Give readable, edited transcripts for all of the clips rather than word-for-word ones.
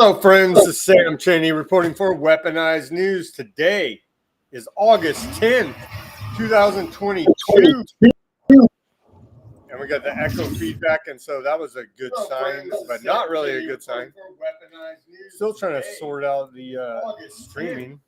Hello, friends. This is Sam Cheney reporting for Weaponized News. Today is August 10th, 2022. And we got the echo feedback, and so that was a good sign, but not really a good sign. Still trying to sort out the streaming.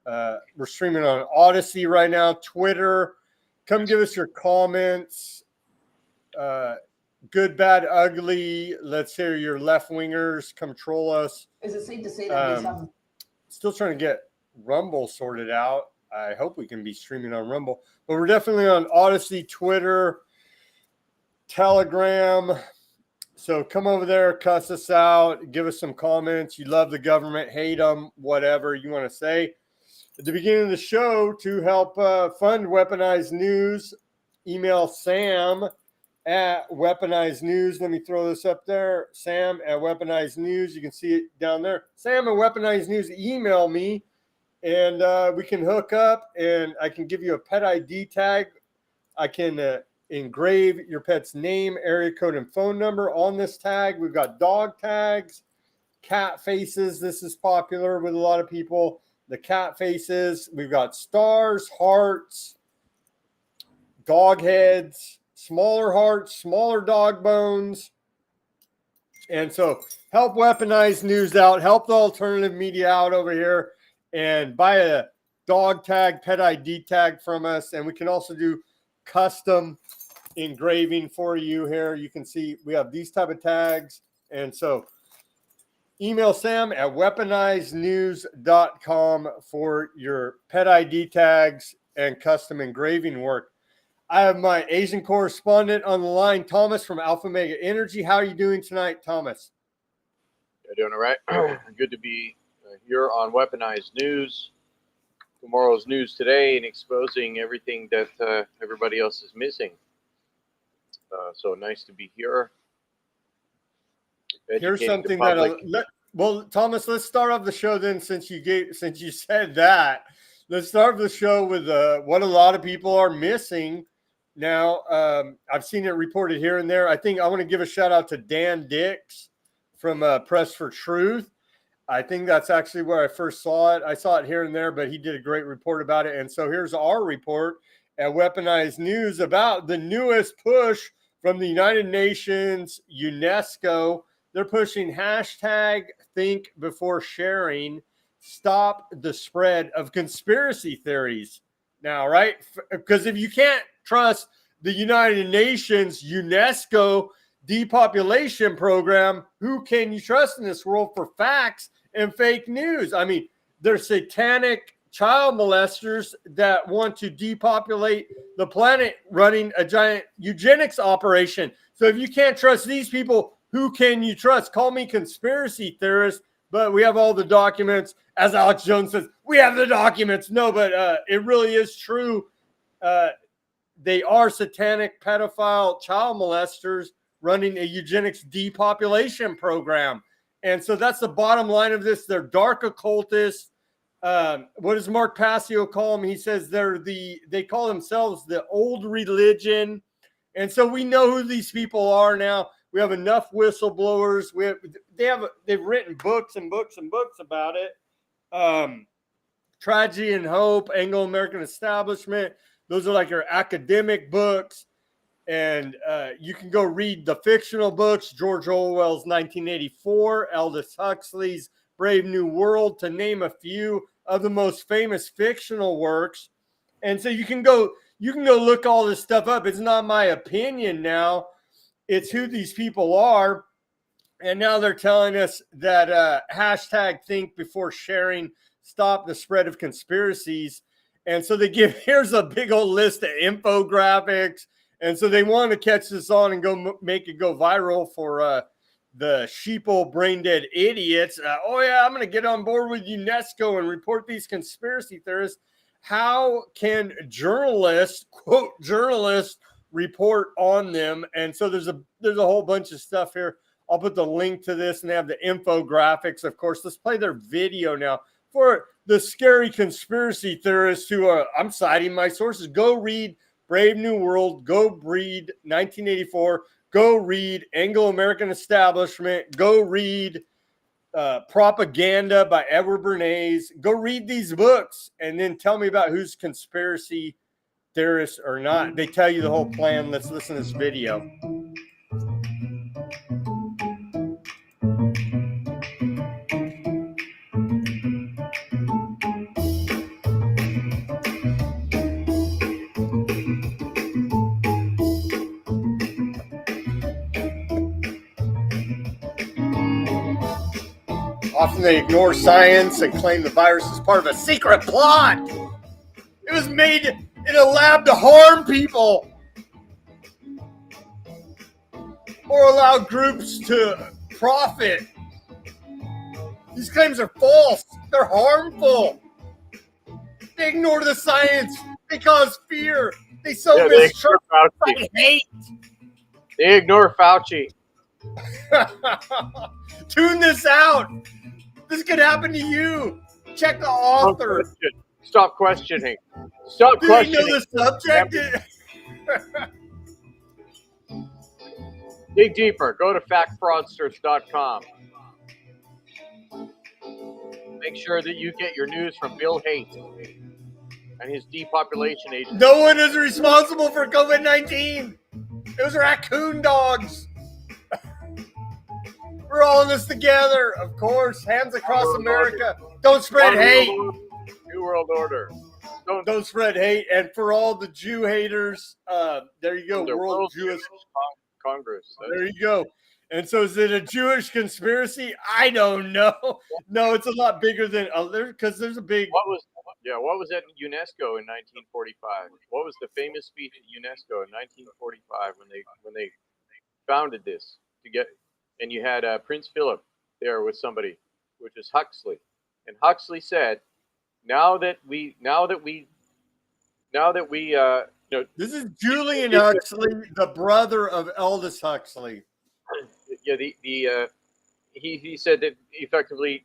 We're streaming on Odyssey right now, Twitter. Come give us your comments. Good, bad, ugly. Let's hear your left wingers. Come troll us. Is it safe to say that still trying to get Rumble sorted out. I hope we can be streaming on Rumble, but we're definitely on Odyssey, Twitter, Telegram. So come over there, cuss us out, give us some comments. You love the government, hate them, whatever you want to say. At the beginning of the show, to help fund Weaponized News, email Sam at Weaponized News. Let me throw this up there. Sam at Weaponized News. You can see it down there. Sam at Weaponized News. Email me, and we can hook up, and I can give you a pet ID tag. I can engrave your pet's name, area code, and phone number on this tag. We've got dog tags, cat faces. This is popular with a lot of people. The cat faces. We've got stars, hearts, dog heads, smaller hearts, smaller dog bones. And so help Weaponized News out. Help the alternative media out over here. And buy a dog tag, pet ID tag from us. And we can also do custom engraving for you here. You can see we have these type of tags. And so email Sam at weaponizednews.com for your pet ID tags and custom engraving work. I have my Asian correspondent on the line, Thomas from Alpha Mega Energy. How are you doing tonight, Thomas? You're doing all right. Good to be here on Weaponized News. Tomorrow's news today and exposing everything that everybody else is missing. So nice to be here. Here's something that well, Thomas, let's start off the show then, since you said that. Let's start the show with what a lot of people are missing now. I've seen it reported here and there. I think I want to give a shout out to Dan Dix from Press for Truth. I think that's actually where I first saw it. I saw it here and there, but he did a great report about it. And so here's our report at Weaponized News about the newest push from the United Nations, UNESCO. They're pushing hashtag think before sharing. Stop the spread of conspiracy theories now, right? Because if you can't trust the United Nations UNESCO depopulation program, who can you trust in this world for facts and fake news? I mean, they're satanic child molesters that want to depopulate the planet, running a giant eugenics operation. So if you can't trust these people, who can you trust? Call me conspiracy theorist, but we have all the documents. As Alex Jones says, we have the documents. No, but it really is true. They are satanic, pedophile, child molesters running a eugenics depopulation program. And so that's the bottom line of this. They're dark occultists. What does Mark Passio call them? He says they call themselves the old religion. And so we know who these people are now. We have enough whistleblowers. They've written books and books and books about it. Tragedy and Hope, Anglo-American Establishment. Those are like your academic books. And you can go read the fictional books, George Orwell's 1984, Aldous Huxley's Brave New World, to name a few of the most famous fictional works. And so you can go look all this stuff up. It's not my opinion now. It's who these people are. And now they're telling us that hashtag think before sharing, stop the spread of conspiracies. And so here's a big old list of infographics. And so they want to catch this on and go make it go viral for the sheeple brain dead idiots. Oh yeah, I'm going to get on board with UNESCO and report these conspiracy theorists. How can journalists, quote journalists, report on them? And so there's a whole bunch of stuff here. I'll put the link to this, and they have the infographics, of course. Let's play their video now for the scary conspiracy theorists who are, I'm citing my sources. Go read Brave New World. Go read 1984. Go read Anglo-American Establishment. Go read Propaganda by Edward Bernays. Go read these books and then tell me about who's conspiracy theorists or not. They tell you the whole plan. Let's listen to this video. Often they ignore science and claim the virus is part of a secret plot. It was made in a lab to harm people or allow groups to profit. These claims are false. They're harmful. They ignore the science. They cause fear. They sow mistrust and hate. They ignore Fauci. Tune this out. This could happen to you. Check the author. Stop questioning. Stop Do questioning. you know the subject? Dig deeper. Go to factfraudsters.com. Make sure that you get your news from Bill Haight and his depopulation agency. No one is responsible for COVID-19. It was raccoon dogs. We're all in this together, of course. Hands across America. Don't spread hate. New World Order. Don't spread hate. And for all the Jew haters, there you go. World Jewish Congress. There you go. And so is it a Jewish conspiracy? I don't know. No, it's a lot bigger than because there's a big. What was at UNESCO in 1945? What was the famous speech at UNESCO in 1945 when they founded this to get? And you had Prince Philip there with somebody, which is Huxley, and Huxley said, "Now that we, This is Julian Huxley, the brother of Aldous Huxley." Yeah, he said that effectively,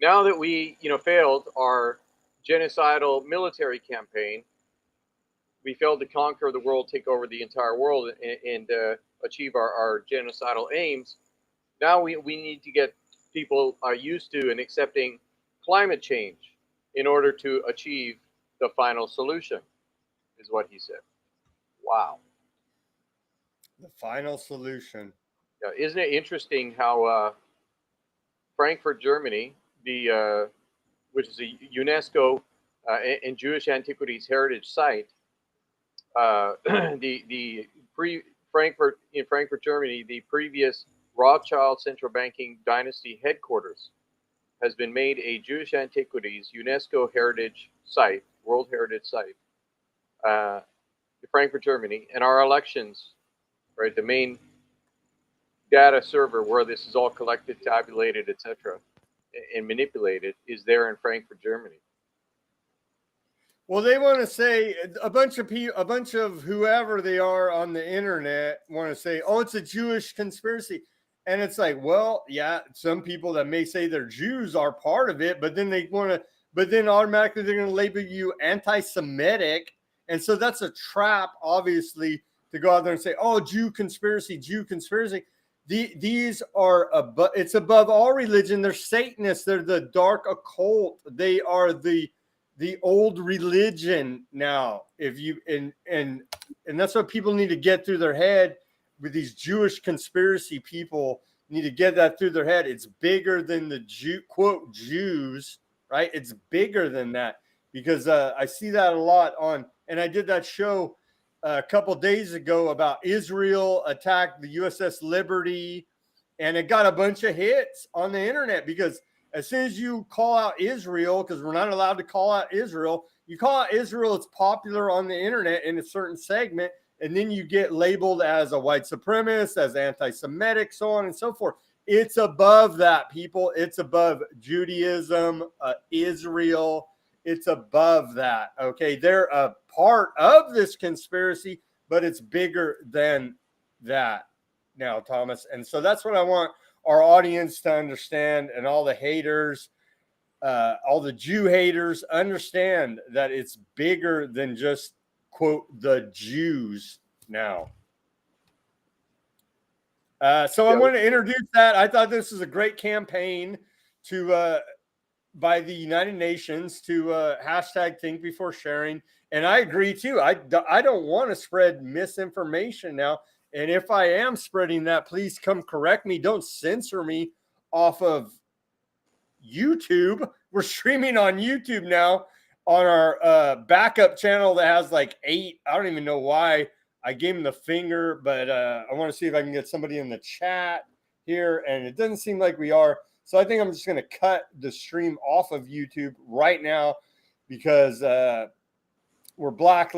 now that we failed our genocidal military campaign, we failed to conquer the world, take over the entire world, and achieve our genocidal aims. Now we need to get people used to and accepting climate change in order to achieve the final solution, is what he said. Wow. The final solution. Yeah, isn't it interesting how Frankfurt, Germany, which is a UNESCO and Jewish Antiquities Heritage Site, Frankfurt, Germany, the previous Rothschild central banking dynasty headquarters has been made a Jewish Antiquities UNESCO Heritage Site, World Heritage Site, Frankfurt, Germany, and our elections, right, the main data server where this is all collected, tabulated, etc., and manipulated is there in Frankfurt, Germany. Well, they want to say a bunch of whoever they are on the internet want to say, "Oh, it's a Jewish conspiracy," and it's like, well, yeah, some people that may say they're Jews are part of it, but then automatically they're going to label you anti-Semitic, and so that's a trap, obviously, to go out there and say, "Oh, Jew conspiracy." These are it's above all religion. They're Satanists. They're the dark occult. They are the old religion now. If you and that's what people need to get through their head with these Jewish conspiracy people. Need to get that through their head. It's bigger than the quote Jews, right? It's bigger than that because I see that a lot on, and I did that show a couple days ago about Israel attacked the USS Liberty, and it got a bunch of hits on the internet because as soon as you call out Israel, because we're not allowed to call out Israel, you call out Israel, it's popular on the internet in a certain segment, and then you get labeled as a white supremacist, as anti-Semitic, so on and so forth. It's above that, people. It's above Judaism, Israel. It's above that, okay? They're a part of this conspiracy, but it's bigger than that now, Thomas. And so that's what I want our audience to understand, and all the haters, all the Jew haters, understand that it's bigger than just, quote, the Jews now. So I want to introduce that. I thought this was a great campaign to by the United Nations to hashtag think before sharing. And I agree too. I don't want to spread misinformation now. And if I am spreading that, please come correct me. Don't censor me off of YouTube. We're streaming on YouTube now on our backup channel that has like 8. I don't even know why I gave him the finger, but I want to see if I can get somebody in the chat here. And it doesn't seem like we are. So I think I'm just going to cut the stream off of YouTube right now because we're blacklisted.